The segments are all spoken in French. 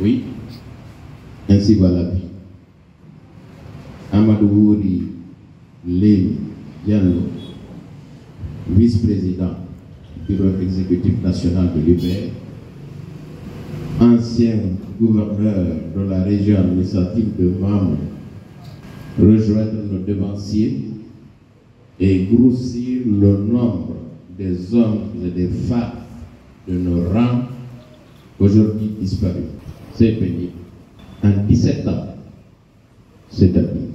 Oui, ainsi va la vie. Amadou Wouri Lémi Diallo, vice-président du bureau exécutif national de l'UPR, ancien gouverneur de la région administrative de Mamou, rejoindre nos devanciers et grossir le nombre des hommes et des femmes de nos rangs aujourd'hui disparus. C'est pénible. En 17 ans, c'est-à-dire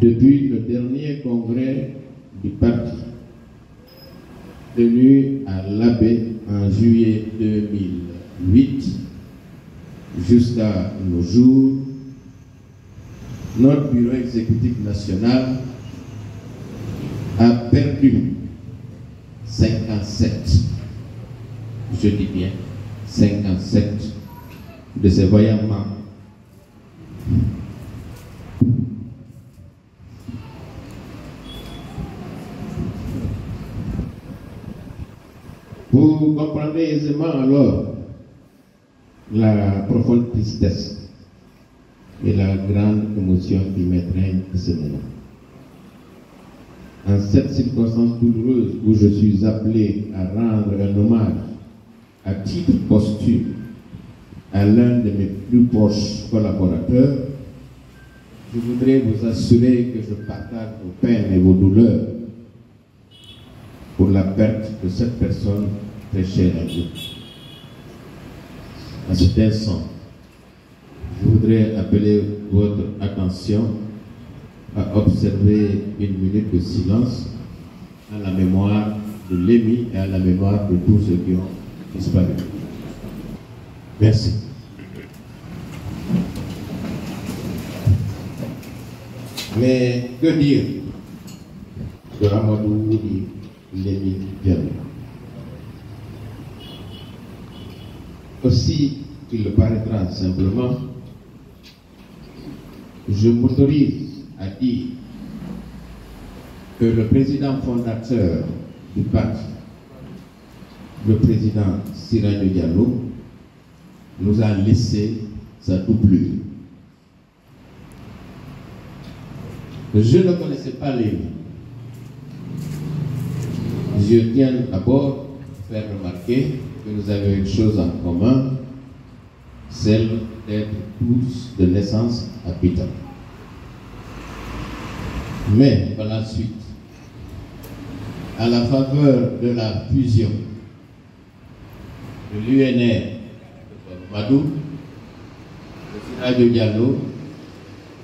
depuis le dernier congrès du parti tenu à l'Abbé en juillet 2008 jusqu'à nos jours, notre bureau exécutif national a perdu 57, je dis bien 57 de ses vaillants membres. Vous comprendrez aisément alors la profonde tristesse et la grande émotion qui m'étreignent à ce moment. En cette circonstance douloureuse où je suis appelé à rendre un hommage à titre posthume à l'un de mes plus proches collaborateurs, je voudrais vous assurer que je partage vos peines et vos douleurs pour la perte de cette personne très chère à vous. À cet instant, je voudrais appeler votre attention à observer une minute de silence à la mémoire de Lémi et à la mémoire de tous ceux qui ont disparu. Merci. Mais que dire de Amadou Wouri Lémi Diallo? Aussi qu'il le paraîtra simplement, je m'autorise à dire que le président fondateur du parti, le président Siraj Diallo, nous a laissé sa doublure. Je ne connaissais pas Lémi. Je tiens d'abord à faire remarquer que nous avions une chose en commun, celle d'être tous de naissance habitants. Mais par la suite, à la faveur de la fusion de l'UNR de Madou, de Siraj Diallo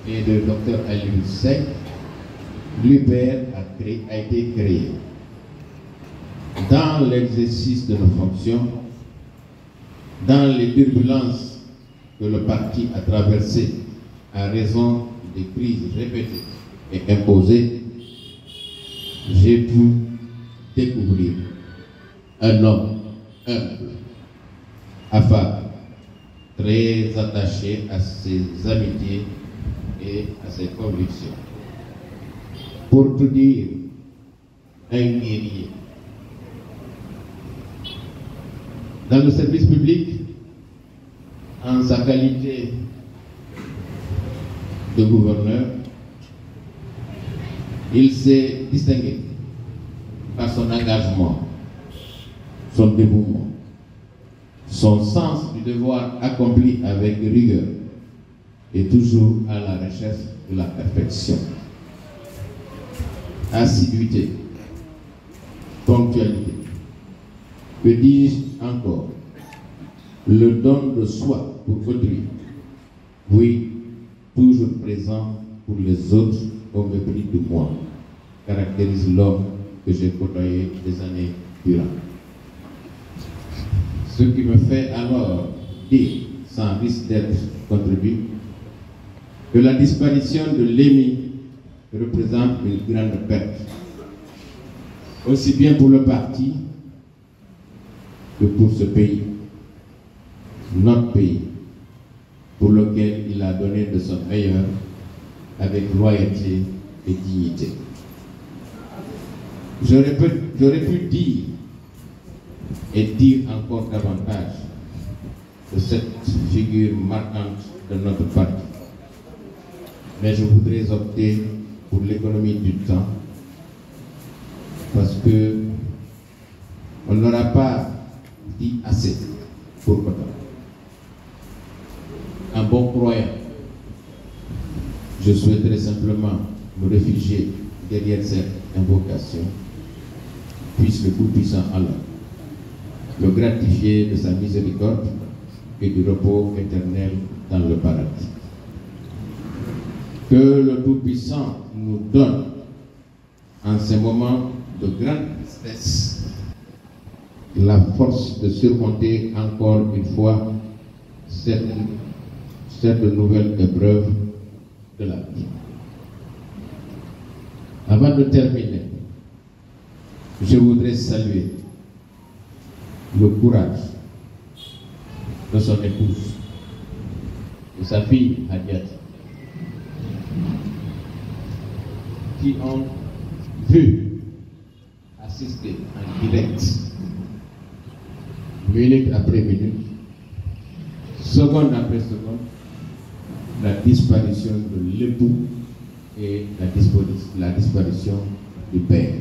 et de Dr Aliou Seck, l'UPR a été créé. Dans l'exercice de nos fonctions, dans les turbulences que le parti a traversées à raison des crises répétées et imposées, j'ai pu découvrir un homme humble, affable, très attaché à ses amitiés et à ses convictions. Pour tout dire, un guerrier. Dans le service public, en sa qualité de gouverneur, il s'est distingué par son engagement, son dévouement, son sens du devoir accompli avec rigueur et toujours à la recherche de la perfection. Assiduité, ponctualité, que dis-je encore, le don de soi pour autrui, oui, toujours présent pour les autres au mépris de moi, caractérise l'homme que j'ai côtoyé des années durant. Ce qui me fait alors dire, sans risque d'être contredit, que la disparition de Lémi représente une grande perte, aussi bien pour le parti que pour ce pays, notre pays, pour lequel il a donné de son meilleur avec loyauté et dignité. J'aurais pu dire et dire encore davantage, de cette figure marquante de notre parti. Mais je voudrais opter pour l'économie du temps parce que on n'aura pas dit assez pour autant. Un bon croyant, je souhaiterais simplement me réfugier derrière cette invocation, puisse le Tout-Puissant Allah le gratifier de sa miséricorde et du repos éternel dans le paradis. Que le Tout-Puissant nous donne, en ces moments de grande tristesse, la force de surmonter encore une fois cette nouvelle épreuve de la vie. Avant de terminer, je voudrais saluer le courage de son épouse, de sa fille Hadiat, qui ont vu assister en direct, minute après minute, seconde après seconde, la disparition de l'époux et la disparition du père.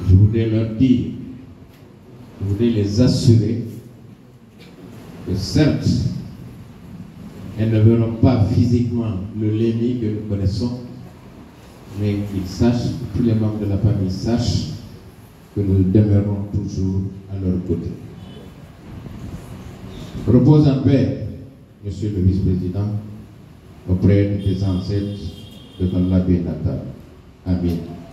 Je voudrais leur dire, je voudrais les assurer que certes, elles ne verront pas physiquement le Lémi que nous connaissons, mais qu'ils sachent, tous les membres de la famille sachent que nous demeurons toujours à leur côté. Repose en paix, Monsieur le Vice-président, auprès de tes ancêtres de Allah Benata. Amen.